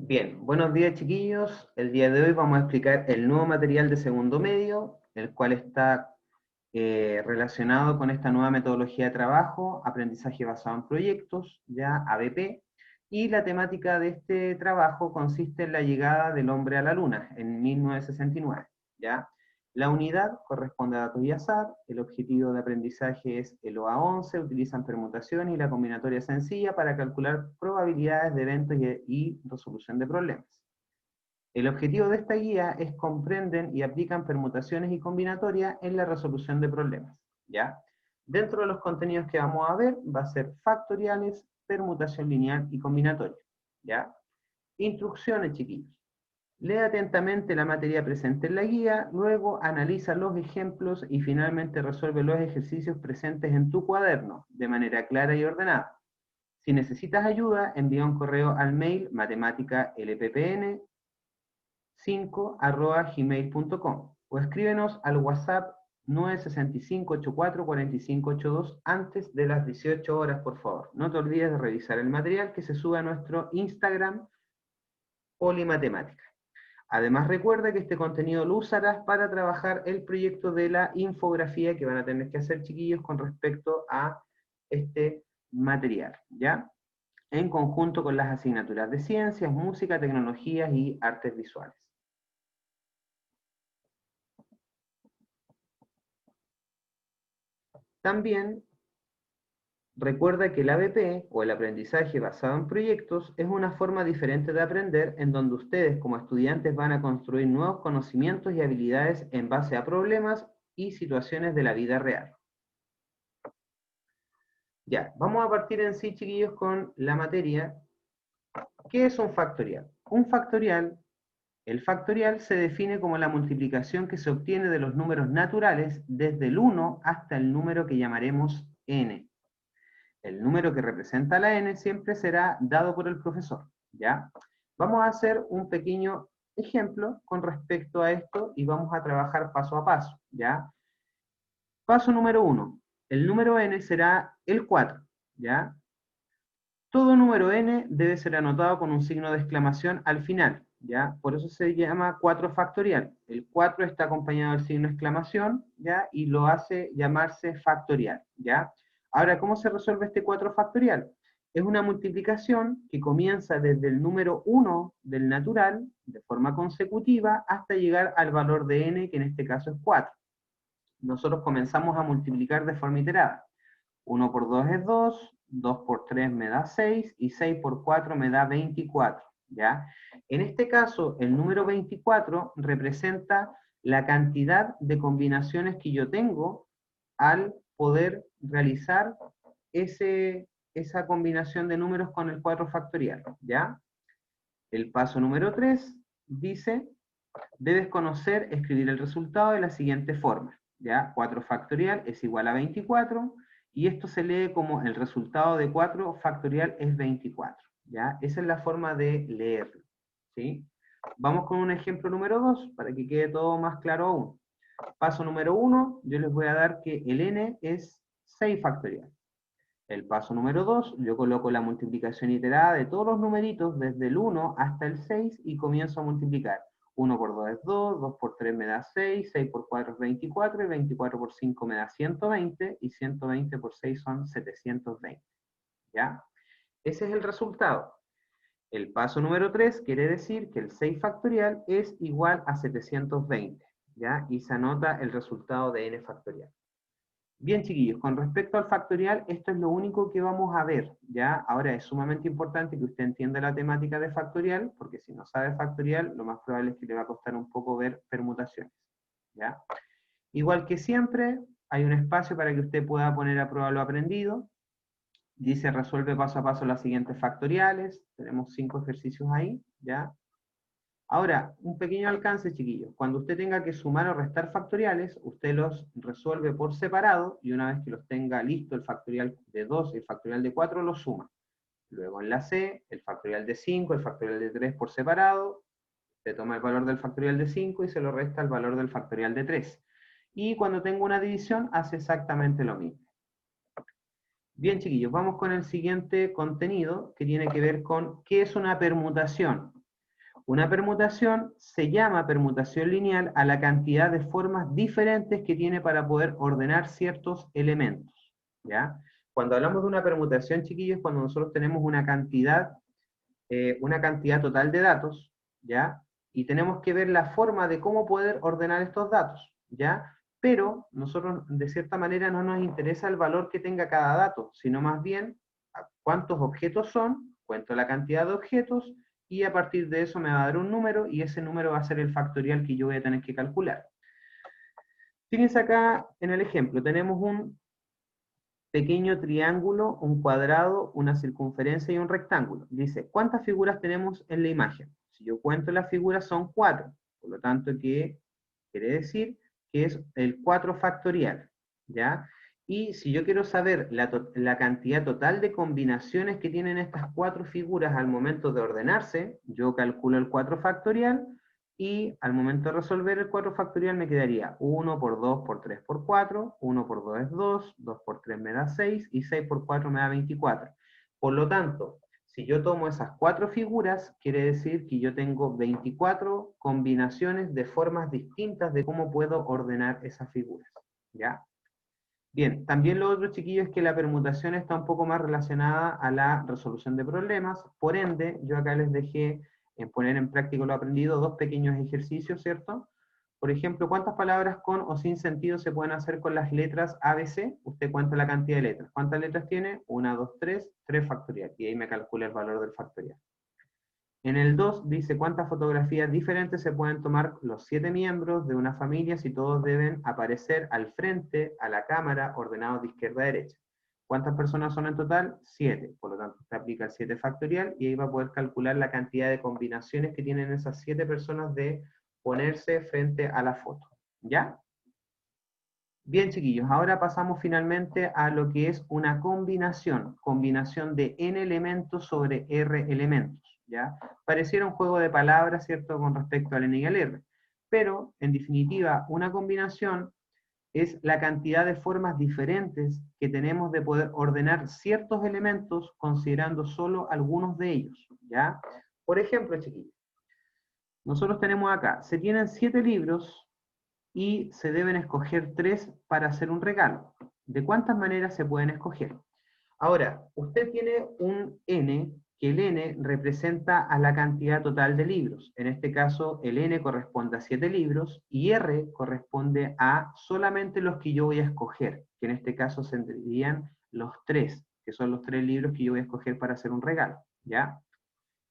Bien, buenos días chiquillos. El día de hoy vamos a explicar el nuevo material de segundo medio, el cual está relacionado con esta nueva metodología de trabajo, aprendizaje basado en proyectos, ya ABP, y la temática de este trabajo consiste en la llegada del hombre a la luna en 1969, ¿ya? La unidad corresponde a datos y azar, el objetivo de aprendizaje es el OA11, utilizan permutación y la combinatoria sencilla para calcular probabilidades de eventos y resolución de problemas. El objetivo de esta guía es comprenden y aplican permutaciones y combinatorias en la resolución de problemas, ¿ya? Dentro de los contenidos que vamos a ver va a ser factoriales, permutación lineal y combinatoria, ¿ya? Instrucciones, chiquillos. Lee atentamente la materia presente en la guía, luego analiza los ejemplos y finalmente resuelve los ejercicios presentes en tu cuaderno de manera clara y ordenada. Si necesitas ayuda, envía un correo al mail matemáticalppn5@gmail.com o escríbenos al WhatsApp 965-844582 antes de las 18 horas, por favor. No te olvides de revisar el material que se sube a nuestro Instagram Polimatemática. Además, recuerda que este contenido lo usarás para trabajar el proyecto de la infografía que van a tener que hacer, chiquillos, con respecto a este material, ¿ya? En conjunto con las asignaturas de ciencias, música, tecnologías y artes visuales. También recuerda que el ABP, o el aprendizaje basado en proyectos, es una forma diferente de aprender en donde ustedes como estudiantes van a construir nuevos conocimientos y habilidades en base a problemas y situaciones de la vida real. Ya, vamos a partir en sí, chiquillos, con la materia. ¿Qué es un factorial? El factorial se define como la multiplicación que se obtiene de los números naturales desde el 1 hasta el número que llamaremos n. El número que representa la n siempre será dado por el profesor, ¿ya? Vamos a hacer un pequeño ejemplo con respecto a esto y vamos a trabajar paso a paso, ¿ya? Paso número 1. El número n será el 4, ¿ya? Todo número n debe ser anotado con un signo de exclamación al final, ¿ya? Por eso se llama 4 factorial. El 4 está acompañado del signo de exclamación, ¿ya? Y lo hace llamarse factorial, ¿ya? Ahora, ¿cómo se resuelve este 4 factorial? Es una multiplicación que comienza desde el número 1 del natural, de forma consecutiva, hasta llegar al valor de n, que en este caso es 4. Nosotros comenzamos a multiplicar de forma iterada. 1 por 2 es 2, 2 por 3 me da 6 y 6 por 4 me da 24, ¿ya? En este caso, el número 24 representa la cantidad de combinaciones que yo tengo al poder realizar esa combinación de números con el 4 factorial, ¿ya? El paso número 3 dice, debes conocer, escribir el resultado de la siguiente forma, ¿ya? 4 factorial es igual a 24, y esto se lee como el resultado de 4 factorial es 24, ¿ya? Esa es la forma de leerlo, ¿sí? Vamos con un ejemplo número 2, para que quede todo más claro aún. Paso número 1, yo les voy a dar que el n es 6 factorial. El paso número 2, yo coloco la multiplicación iterada de todos los numeritos desde el 1 hasta el 6 y comienzo a multiplicar. 1 por 2 es 2, 2 por 3 me da 6, 6 por 4 es 24, y 24 por 5 me da 120, y 120 por 6 son 720. ¿Ya? Ese es el resultado. El paso número 3 quiere decir que el 6 factorial es igual a 720, ¿ya? Y se anota el resultado de n factorial. Bien, chiquillos, con respecto al factorial, esto es lo único que vamos a ver, ¿ya? Ahora es sumamente importante que usted entienda la temática de factorial, porque si no sabe factorial, lo más probable es que le va a costar un poco ver permutaciones, ¿ya? Igual que siempre, hay un espacio para que usted pueda poner a prueba lo aprendido. Dice, resuelve paso a paso las siguientes factoriales. Tenemos 5 ejercicios ahí, ¿ya? Ahora, un pequeño alcance, chiquillos. Cuando usted tenga que sumar o restar factoriales, usted los resuelve por separado y una vez que los tenga listo el factorial de 2 y el factorial de 4, los suma. Luego en la C, el factorial de 5, el factorial de 3 por separado, se toma el valor del factorial de 5 y se lo resta el valor del factorial de 3. Y cuando tengo una división, hace exactamente lo mismo. Bien, chiquillos, vamos con el siguiente contenido que tiene que ver con qué es una permutación. Una permutación se llama permutación lineal a la cantidad de formas diferentes que tiene para poder ordenar ciertos elementos, ¿ya? Cuando hablamos de una permutación, chiquillos, cuando nosotros tenemos una cantidad total de datos, ¿ya? Y tenemos que ver la forma de cómo poder ordenar estos datos, ¿ya? Pero nosotros, de cierta manera, no nos interesa el valor que tenga cada dato, sino más bien cuántos objetos son, cuento la cantidad de objetos, y a partir de eso me va a dar un número, y ese número va a ser el factorial que yo voy a tener que calcular. Fíjense acá en el ejemplo, tenemos un pequeño triángulo, un cuadrado, una circunferencia y un rectángulo. Dice, ¿cuántas figuras tenemos en la imagen? Si yo cuento las figuras son 4, por lo tanto, ¿qué quiere decir? Que es el 4 factorial, ¿ya? Y si yo quiero saber la cantidad total de combinaciones que tienen estas 4 figuras al momento de ordenarse, yo calculo el 4 factorial, y al momento de resolver el 4 factorial me quedaría 1 por 2 por 3 por 4, 1 por 2 es 2, 2 por 3 me da 6, y 6 por 4 me da 24. Por lo tanto, si yo tomo esas 4 figuras, quiere decir que yo tengo 24 combinaciones de formas distintas de cómo puedo ordenar esas figuras, ¿ya? Bien, también lo otro, chiquillo, es que la permutación está un poco más relacionada a la resolución de problemas. Por ende, yo acá les dejé en poner en práctica lo aprendido, dos pequeños ejercicios, ¿cierto? Por ejemplo, ¿cuántas palabras con o sin sentido se pueden hacer con las letras ABC? Usted cuenta la cantidad de letras. ¿Cuántas letras tiene? 1, 2, 3, 3 factorial. Y ahí me calcula el valor del factorial. En el 2 dice cuántas fotografías diferentes se pueden tomar los 7 miembros de una familia si todos deben aparecer al frente, a la cámara, ordenados de izquierda a derecha. ¿Cuántas personas son en total? 7. Por lo tanto, usted aplica el 7 factorial y ahí va a poder calcular la cantidad de combinaciones que tienen esas 7 personas de ponerse frente a la foto. ¿Ya? Bien, chiquillos, ahora pasamos finalmente a lo que es una combinación de n elementos sobre r elementos, ¿ya? Pareciera un juego de palabras, ¿cierto?, con respecto al n y al r, pero, en definitiva, una combinación es la cantidad de formas diferentes que tenemos de poder ordenar ciertos elementos considerando solo algunos de ellos, ¿ya? Por ejemplo, chiquillos, nosotros tenemos acá, se tienen 7 libros y se deben escoger 3 para hacer un regalo. ¿De cuántas maneras se pueden escoger? Ahora, usted tiene un n, que el n representa a la cantidad total de libros. En este caso, el n corresponde a 7 libros y r corresponde a solamente los que yo voy a escoger, que en este caso serían los 3, que son los 3 libros que yo voy a escoger para hacer un regalo, ¿ya?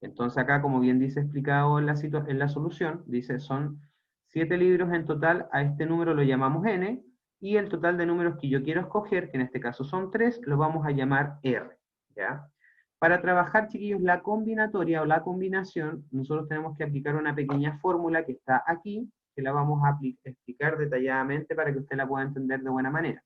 Entonces acá, como bien dice explicado en la solución, dice son 7 libros en total, a este número lo llamamos n, y el total de números que yo quiero escoger, que en este caso son 3, lo vamos a llamar r, ¿ya? Para trabajar, chiquillos, la combinatoria o la combinación, nosotros tenemos que aplicar una pequeña fórmula que está aquí, que la vamos a explicar detalladamente para que usted la pueda entender de buena manera.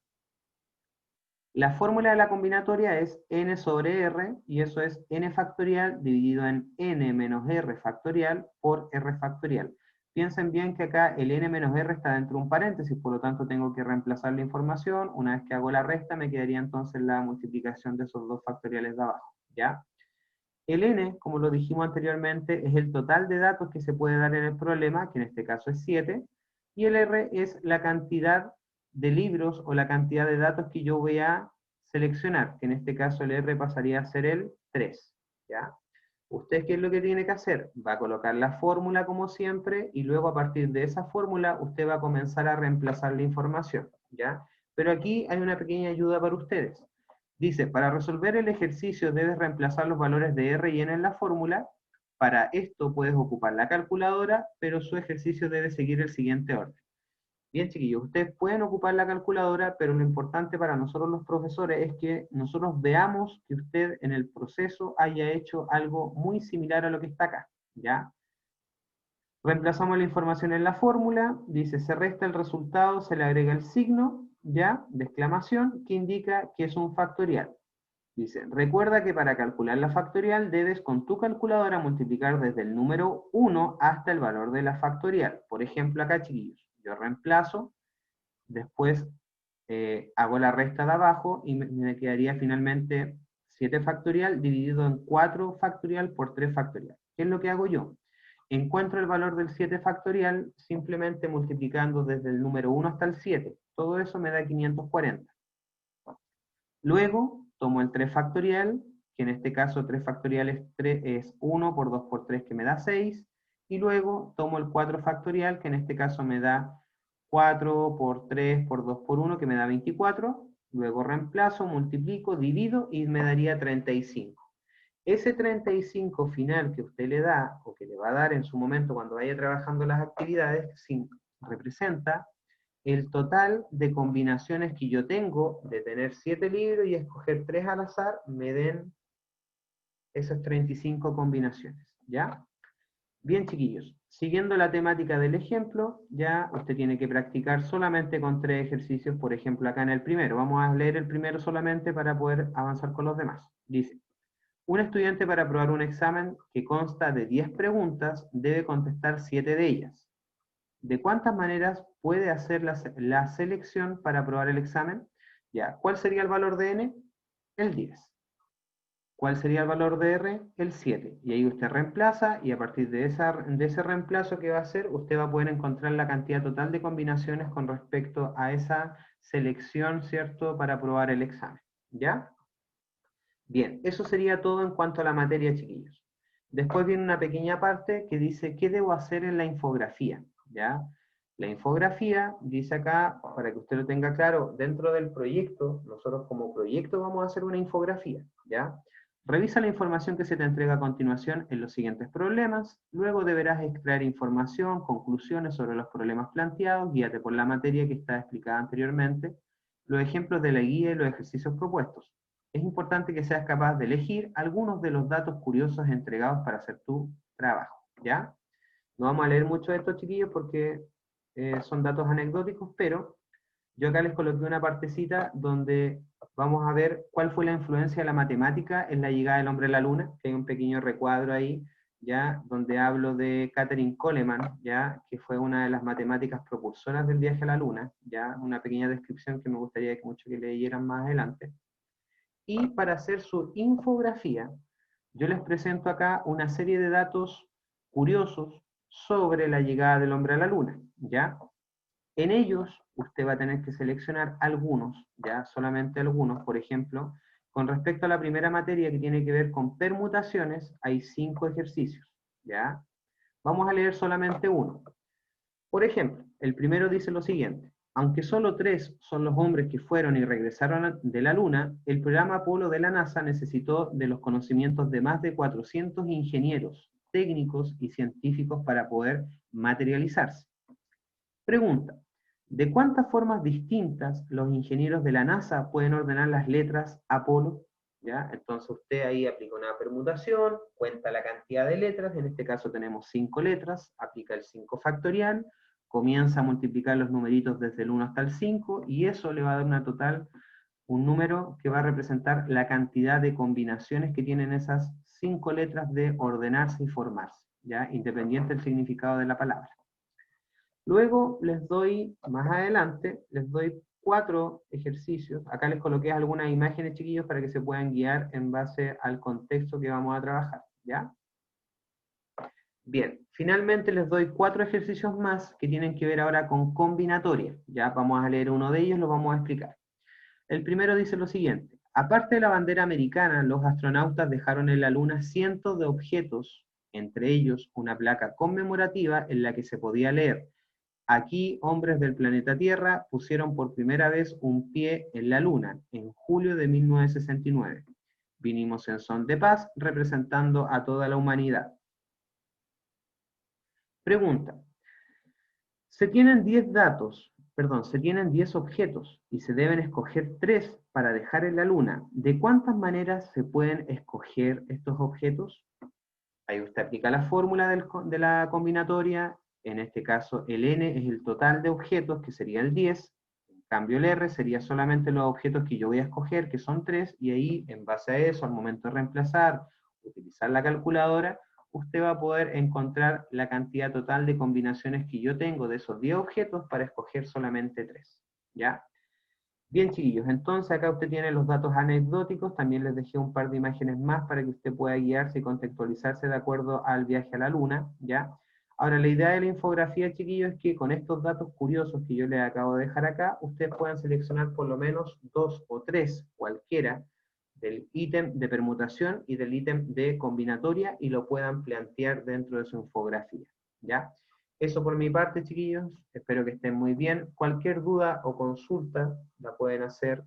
La fórmula de la combinatoria es n sobre r, y eso es n factorial dividido en n menos r factorial por r factorial. Piensen bien que acá el n menos r está dentro de un paréntesis, por lo tanto tengo que reemplazar la información. Una vez que hago la resta, me quedaría entonces la multiplicación de esos dos factoriales de abajo, ¿ya? El n, como lo dijimos anteriormente, es el total de datos que se puede dar en el problema, que en este caso es 7, y el r es la cantidad de libros o la cantidad de datos que yo voy a seleccionar, que en este caso el r pasaría a ser el 3, ¿ya? ¿Usted qué es lo que tiene que hacer? Va a colocar la fórmula como siempre, y luego a partir de esa fórmula usted va a comenzar a reemplazar la información, ¿ya? Pero aquí hay una pequeña ayuda para ustedes. Dice, para resolver el ejercicio debes reemplazar los valores de r y n en la fórmula. Para esto puedes ocupar la calculadora, pero su ejercicio debe seguir el siguiente orden. Bien, chiquillos, ustedes pueden ocupar la calculadora, pero lo importante para nosotros los profesores es que nosotros veamos que usted en el proceso haya hecho algo muy similar a lo que está acá, ¿ya? Reemplazamos la información en la fórmula, dice, se resta el resultado, se le agrega el signo, ¿ya?, de exclamación, que indica que es un factorial. Dice, recuerda que para calcular la factorial debes con tu calculadora multiplicar desde el número 1 hasta el valor de la factorial. Por ejemplo, acá, chiquillos, yo reemplazo, después hago la resta de abajo y me quedaría finalmente 7 factorial dividido en 4 factorial por 3 factorial. ¿Qué es lo que hago yo? Encuentro el valor del 7 factorial simplemente multiplicando desde el número 1 hasta el 7. Todo eso me da 540. Luego tomo el 3 factorial, que en este caso 3 factorial es 1 por 2 por 3, que me da 6. Y luego tomo el 4 factorial, que en este caso me da 4 por 3 por 2 por 1, que me da 24. Luego reemplazo, multiplico, divido y me daría 35. Ese 35 final que usted le da, o que le va a dar en su momento cuando vaya trabajando las actividades, representa el total de combinaciones que yo tengo de tener 7 libros y escoger 3 al azar, me den esas 35 combinaciones, ¿ya? Bien, chiquillos, siguiendo la temática del ejemplo, ya usted tiene que practicar solamente con 3 ejercicios, por ejemplo, acá en el primero. Vamos a leer el primero solamente para poder avanzar con los demás. Dice: un estudiante para aprobar un examen que consta de 10 preguntas debe contestar 7 de ellas. ¿De cuántas maneras puede hacer la selección para aprobar el examen? Ya, ¿cuál sería el valor de n? El 10. ¿Cuál sería el valor de r? El 7. Y ahí usted reemplaza, y a partir de ese reemplazo que va a hacer, usted va a poder encontrar la cantidad total de combinaciones con respecto a esa selección, ¿cierto?, para aprobar el examen. ¿Ya? Bien, eso sería todo en cuanto a la materia, chiquillos. Después viene una pequeña parte que dice, ¿qué debo hacer en la infografía? ¿Ya? La infografía, dice acá, para que usted lo tenga claro, dentro del proyecto, nosotros como proyecto vamos a hacer una infografía, ¿ya? Revisa la información que se te entrega a continuación en los siguientes problemas, luego deberás extraer información, conclusiones sobre los problemas planteados, guíate por la materia que está explicada anteriormente, los ejemplos de la guía y los ejercicios propuestos. Es importante que seas capaz de elegir algunos de los datos curiosos entregados para hacer tu trabajo, ¿ya? No vamos a leer mucho de esto, chiquillos, porque son datos anecdóticos, pero yo acá les coloqué una partecita donde vamos a ver cuál fue la influencia de la matemática en la llegada del hombre a la luna, que hay un pequeño recuadro ahí, ya, donde hablo de Katherine Coleman, ya, que fue una de las matemáticas propulsoras del viaje a la luna, ya, una pequeña descripción que me gustaría que muchos que leyeran más adelante. Y para hacer su infografía, yo les presento acá una serie de datos curiosos sobre la llegada del hombre a la luna, ¿ya? En ellos, usted va a tener que seleccionar algunos, ¿ya? Solamente algunos, por ejemplo, con respecto a la primera materia que tiene que ver con permutaciones, hay 5 ejercicios, ¿ya? Vamos a leer solamente uno. Por ejemplo, el primero dice lo siguiente: aunque solo 3 son los hombres que fueron y regresaron de la Luna, el programa Apolo de la NASA necesitó de los conocimientos de más de 400 ingenieros, técnicos y científicos para poder materializarse. Pregunta: ¿de cuántas formas distintas los ingenieros de la NASA pueden ordenar las letras Apolo? ¿Ya? Entonces usted ahí aplica una permutación, cuenta la cantidad de letras, en este caso tenemos 5 letras, aplica el 5 factorial, comienza a multiplicar los numeritos desde el 1 hasta el 5, y eso le va a dar una total, un número que va a representar la cantidad de combinaciones que tienen esas 5 letras de ordenarse y formarse, ¿ya? Independiente del significado de la palabra. Luego les doy, más adelante, les doy 4 ejercicios. Acá les coloqué algunas imágenes, chiquillos, para que se puedan guiar en base al contexto que vamos a trabajar, ¿ya? Bien, finalmente les doy 4 ejercicios más que tienen que ver ahora con combinatoria. Ya vamos a leer uno de ellos, lo vamos a explicar. El primero dice lo siguiente: aparte de la bandera americana, los astronautas dejaron en la Luna cientos de objetos, entre ellos una placa conmemorativa en la que se podía leer: aquí, hombres del planeta Tierra pusieron por primera vez un pie en la Luna, en julio de 1969. Vinimos en son de paz, representando a toda la humanidad. Pregunta: se tienen 10 objetos, y se deben escoger 3 para dejar en la Luna. ¿De cuántas maneras se pueden escoger estos objetos? Ahí usted aplica la fórmula de la combinatoria. En este caso, el n es el total de objetos, que sería el 10. En cambio, el r sería solamente los objetos que yo voy a escoger, que son 3, y ahí, en base a eso, al momento de reemplazar, utilizar la calculadora, usted va a poder encontrar la cantidad total de combinaciones que yo tengo de esos 10 objetos para escoger solamente 3. ¿Ya? Bien, chiquillos, entonces acá usted tiene los datos anecdóticos, también les dejé un par de imágenes más para que usted pueda guiarse y contextualizarse de acuerdo al viaje a la Luna, ¿ya? Ahora, la idea de la infografía, chiquillos, es que con estos datos curiosos que yo les acabo de dejar acá, ustedes puedan seleccionar por lo menos 2 o 3, cualquiera, del ítem de permutación y del ítem de combinatoria y lo puedan plantear dentro de su infografía, ¿ya? Eso por mi parte, chiquillos. Espero que estén muy bien. Cualquier duda o consulta la pueden hacer